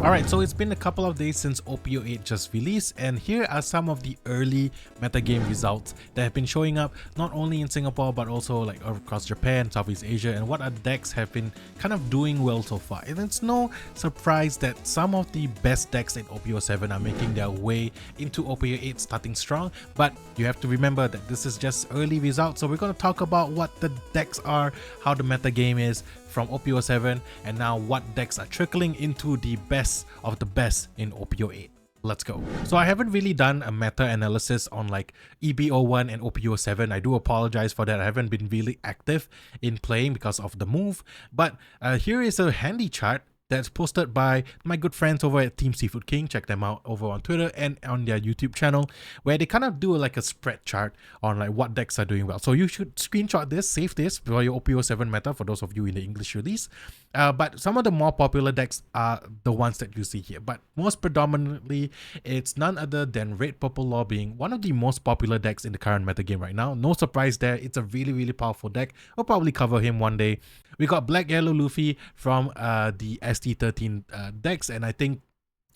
Alright, so it's been a couple of days since OP-08 just released, and here are some of the early metagame results that have been showing up not only in Singapore but also like across Japan, Southeast Asia, and what our decks have been kind of doing well so far. And it's no surprise that some of the best decks in OP-07 are making their way into OP-08 starting strong, but you have to remember that this is just early results, so we're going to talk about what the decks are, how the metagame is from OP-07, and now what decks are trickling into the best of the best in OP-08. Let's go. So I haven't really done a meta analysis on like EB-01 and OP-07. I do apologize for that. I haven't been really active in playing because of the move, but here is a handy chart that's posted by my good friends over at Team Seafood King. Check them out over on Twitter and on their YouTube channel, where they kind of do like a spread chart on like what decks are doing well. So you should screenshot this, save this for your OP-07 meta for those of you in the English release. But some of the more popular decks are the ones that you see here. But most predominantly, it's none other than Red Purple Law being one of the most popular decks in the current metagame right now. No surprise there. It's a really powerful deck. We'll probably cover him one day. We got Black Yellow Luffy from the ST13 decks, and I think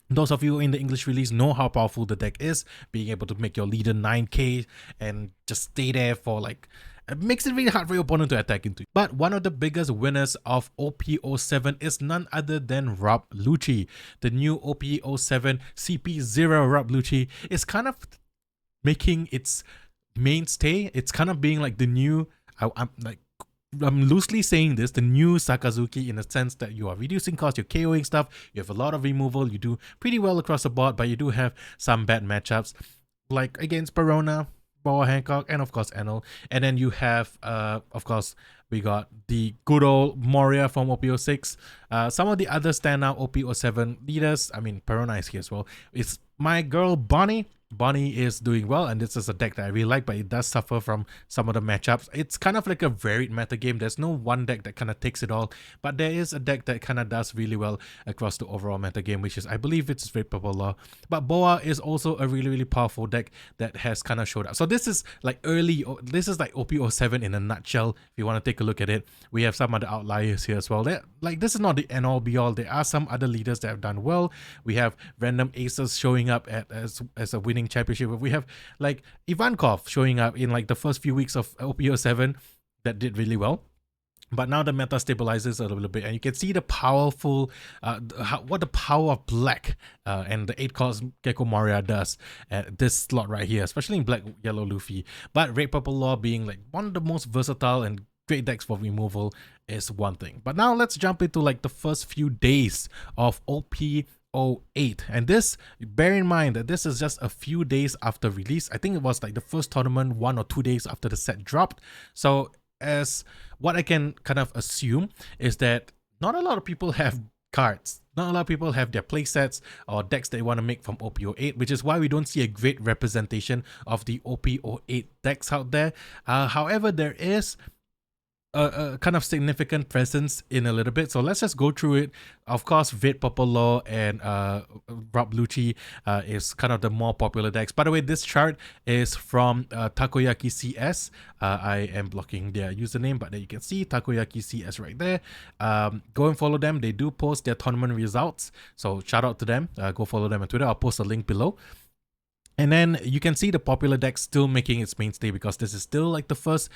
those of you in the English release know how powerful the deck is, being able to make your leader 9k and just stay there for like, it makes it really hard for your opponent to attack into. But one of the biggest winners of OP-07 is none other than Rob Lucci. The new OP-07 CP0 Rob Lucci is kind of making its mainstay. It's kind of being like the new, I'm loosely saying this, the new Sakazuki, in the sense that you are reducing cost, you're KOing stuff, you have a lot of removal, you do pretty well across the board, but you do have some bad matchups, like against Perona, Boa Hancock, and of course Enel. And then you have, of course, we got the good old Moria from OP-06. Some of the other standout OP-07 leaders, I mean, Perona is here as well. It's my girl Bonnie. Bonnie is doing well, and this is a deck that I really like, but it does suffer from some of the matchups. It's kind of like a varied metagame. There's no one deck that kind of takes it all, but there is a deck that kind of does really well across the overall metagame, which is, I believe it's Red Purple Law. But Boa is also a really powerful deck that has kind of showed up. So this is like early, this is like OP-07 in a nutshell. If you want to take a look at it, we have some other outliers here as well. Like, this is not the end all be all. There are some other leaders that have done well. We have random aces showing up as a winning championship. We have like Ivankov showing up in like the first few weeks of OP-07 that did really well. But now the meta stabilizes a little bit, and you can see the powerful, what the power of black and the 8-cost Gecko Moria does at this slot right here, especially in Black Yellow Luffy. But Red Purple Law being like one of the most versatile and great decks for removal is one thing. But now let's jump into like the first few days of OP-08, and this, bear in mind that this is just a few days after release. I think it was like the first tournament 1 or 2 days after the set dropped. So as what I can kind of assume is that not a lot of people have cards. Not a lot of people have their play sets or decks they want to make from OP-08, which is why we don't see a great representation of the OP-08 decks out there. However, there is a kind of significant presence in a little bit, so let's just go through it. Of course, Red Purple Law and Rob Lucci is kind of the more popular decks. By the way, this chart is from Takoyaki CS. I am blocking their username, but there you can see Takoyaki CS right there. Go and follow them. They do post their tournament results, so shout out to them. Go follow them on Twitter. I'll post a link below. And then you can see the popular deck still making its mainstay, because this is still like the first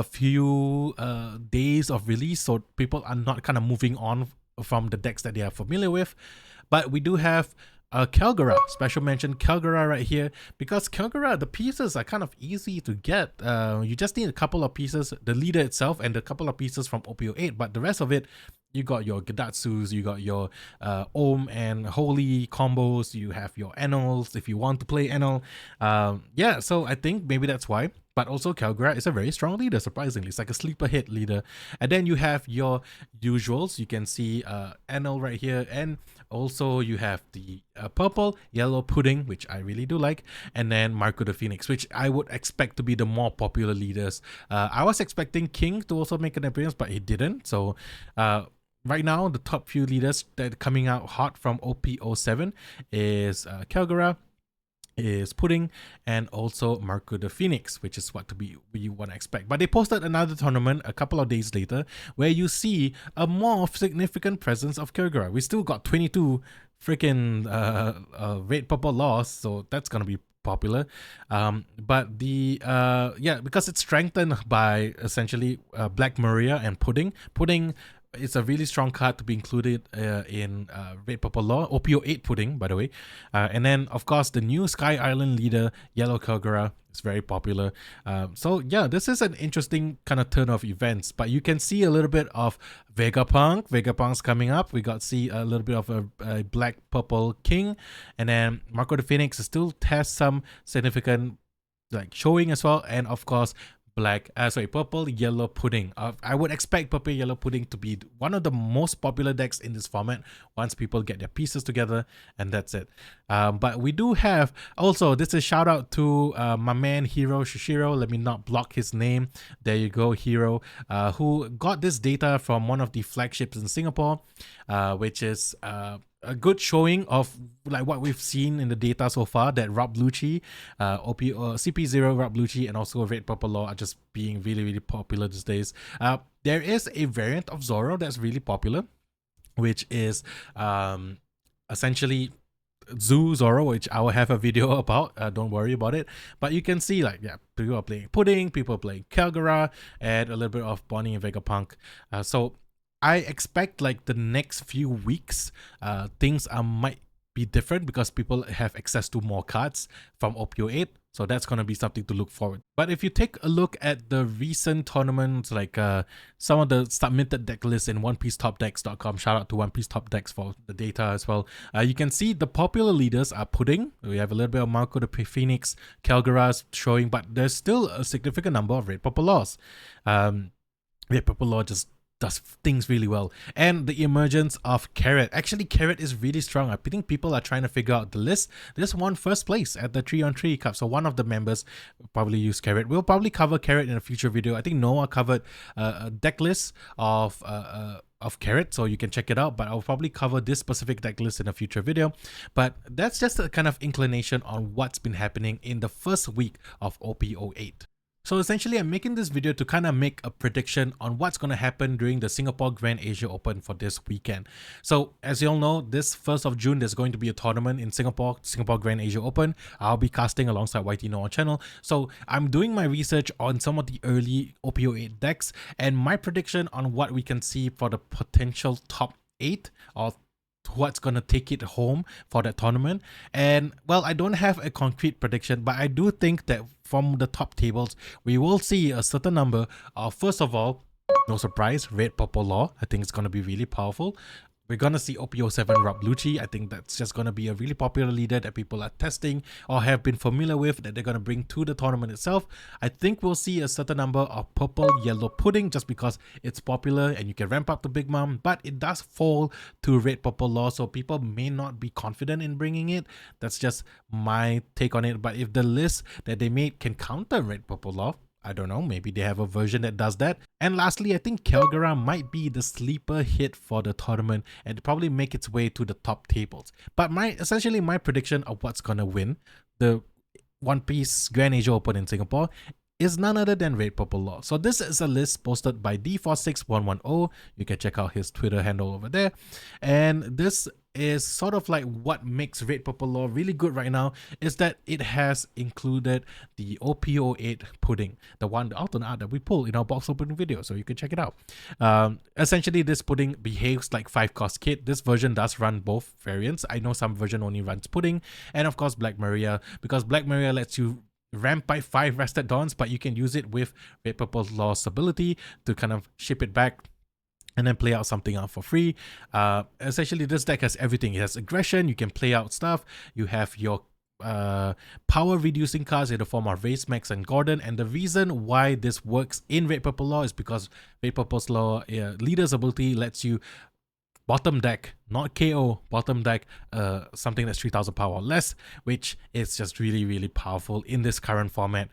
few days of release, so people are not kind of moving on from the decks that they are familiar with. But we do have Kelgara, special mention Kelgara right here, because Kelgara, the pieces are kind of easy to get. You just need a couple of pieces, the leader itself and a couple of pieces from OP-08, but the rest of it, you got your Gadatsus, you got your Ohm and Holy combos, you have your Enels if you want to play Enel. Yeah, so I think maybe that's why. But also Kelgara is a very strong leader, surprisingly. It's like a sleeper hit leader. And then you have your usuals. You can see Enel right here, and also you have the purple, yellow pudding, which I really do like, and then Marco the Phoenix, which I would expect to be the more popular leaders. I was expecting King to also make an appearance, but he didn't. So right now, the top few leaders that are coming out hot from OP-07 is Kelgara, is Pudding, and also Marco the Phoenix, which is what we want to expect. But they posted another tournament a couple of days later where you see a more significant presence of Kelgara. We still got 22 freaking red purple laws, so that's gonna be popular. But the yeah, because it's strengthened by essentially Black Maria and Pudding. It's a really strong card to be included in Red Purple Law, OP-08 Pudding, by the way. And then, of course, the new Sky Island leader, Yellow Kagura, is very popular. So yeah, this is an interesting kind of turn of events, but you can see a little bit of Vegapunk. Vegapunk's coming up. We got to see a little bit of a Black Purple King, and then Marco the Phoenix still has some significant like showing as well, and of course purple yellow pudding. I would expect purple yellow pudding to be one of the most popular decks in this format once people get their pieces together, and that's it. But we do have also, this is shout out to my man Hiro Shishiro. Let me not block his name. There you go, Hiro, who got this data from one of the flagships in Singapore, which is a good showing of like what we've seen in the data so far, that Rob Lucci, CP0 Rob Lucci, and also Red Purple Law are just being really popular these days. There is a variant of Zoro that's really popular, which is essentially Zoo Zoro, which I will have a video about. Don't worry about it. But you can see, like, yeah, people are playing Pudding, people are playing Kagura, and a little bit of Bonnie and Vegapunk. So I expect like the next few weeks, things might be different because people have access to more cards from OP-08. So that's going to be something to look forward. But if you take a look at the recent tournaments, like some of the submitted deck lists in OnePieceTopDecks.com, shout out to One Piece Top Decks for the data as well. You can see the popular leaders are Pudding. We have a little bit of Marco the Phoenix, Kagura's showing, but there's still a significant number of Red Purple Laws. Red Purple Law just does things really well. And the emergence of Carrot. Actually, Carrot is really strong. I think people are trying to figure out the list. This won first place at the 3-on-3 Cup. So one of the members probably used Carrot. We'll probably cover Carrot in a future video. I think Noah covered a deck list of Carrot, so you can check it out, but I'll probably cover this specific deck list in a future video. But that's just a kind of inclination on what's been happening in the first week of OP-08. So essentially, I'm making this video to kind of make a prediction on what's going to happen during the Singapore Grand Asia Open for this weekend. So as you all know, this 1st of June, there's going to be a tournament in Singapore Grand Asia Open. I'll be casting alongside YT Noah channel. So I'm doing my research on some of the early OP-08 decks and my prediction on what we can see for the potential top 8 or what's gonna take it home for that tournament. And well, I don't have a concrete prediction, but I do think that from the top tables we will see a certain number of, first of all, no surprise, Red Purple Law. I think it's gonna be really powerful. We're gonna see OP-07 Rob Lucci. I think that's just gonna be a really popular leader that people are testing or have been familiar with, that they're gonna bring to the tournament itself. I think we'll see a certain number of Purple Yellow Pudding just because it's popular and you can ramp up to Big Mom, but it does fall to Red Purple Law, so people may not be confident in bringing it. That's just my take on it. But if the list that they made can counter Red Purple Law, I don't know, maybe they have a version that does that. And lastly, I think Kagura might be the sleeper hit for the tournament and probably make its way to the top tables. But essentially my prediction of what's gonna win the One Piece Grand Asia Open in Singapore is none other than Red Purple Law. So this is a list posted by D46110. You can check out his Twitter handle over there. And this is sort of like what makes Red Purple Law really good right now, is that it has included the OP-08 Pudding, the alternate art that we pulled in our box opening video, so you can check it out. Essentially, this Pudding behaves like 5-cost kit. This version does run both variants. I know some version only runs Pudding, and of course Black Maria, because Black Maria lets you ramp by 5 Rested Dawns, but you can use it with Red Purple Law's ability to kind of ship it back and then play out something out for free. Essentially, this deck has everything. It has aggression, you can play out stuff, you have your power reducing cards in the form of Race, Max, and Gordon. And the reason why this works in Red Purple Law is because Red Purple Law leader's ability lets you bottom deck, not KO, bottom deck something that's 3000 power or less, which is just really powerful in this current format.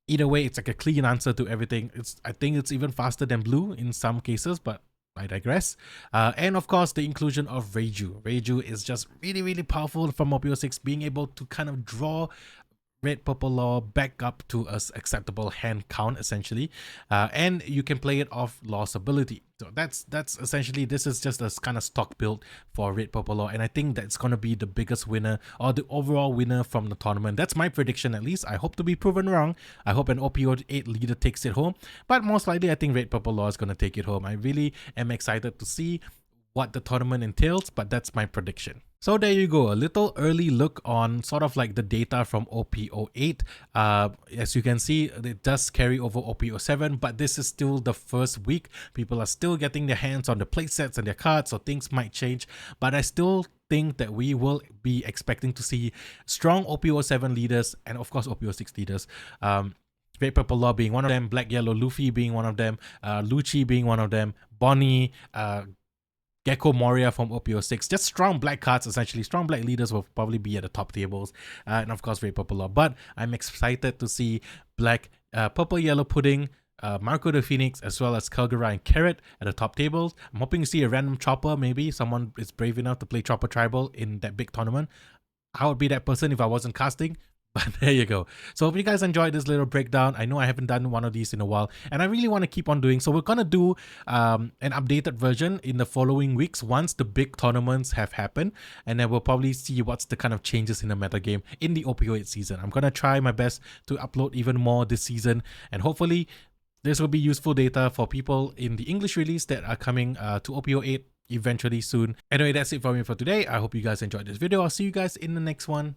Either way, it's like a clean answer to everything. I think it's even faster than blue in some cases, but I digress. And of course, the inclusion of Reiju. Reiju is just really powerful from OP-06, being able to kind of draw Red Purple Law back up to an acceptable hand count, essentially. And you can play it off Law's ability. So that's essentially, this is just a kind of stock build for Red Purple Law, and I think that's gonna be the biggest winner or the overall winner from the tournament. That's my prediction, at least. I hope to be proven wrong. I hope an OP-08 leader takes it home, but most likely I think Red Purple Law is gonna take it home. I really am excited to see what the tournament entails, but that's my prediction. So there you go, a little early look on sort of like the data from OP-08. As you can see, it does carry over OP-07, but this is still the first week. People are still getting their hands on the playsets and their cards, so things might change, but I still think that we will be expecting to see strong OP-07 leaders and of course OP-06 leaders. Red Purple Law being one of them, Black Yellow Luffy being one of them, Lucci being one of them, Bonnie, Gecko Moria from OP-06, just strong black cards, essentially. Strong black leaders will probably be at the top tables, and of course Red Purple Law. But I'm excited to see Black, Purple Yellow Pudding, Marco the Phoenix, as well as Kelgara and Carrot at the top tables. I'm hoping to see a random Chopper, maybe someone is brave enough to play Chopper Tribal in that big tournament. I would be that person if I wasn't casting. But there you go. So hope you guys enjoyed this little breakdown. I know I haven't done one of these in a while, and I really want to keep on doing. So we're going to do an updated version in the following weeks once the big tournaments have happened, and then we'll probably see what's the kind of changes in the metagame in the OP-08 season. I'm going to try my best to upload even more this season, and hopefully this will be useful data for people in the English release that are coming to OP-08 eventually soon. Anyway, that's it for me for today. I hope you guys enjoyed this video. I'll see you guys in the next one.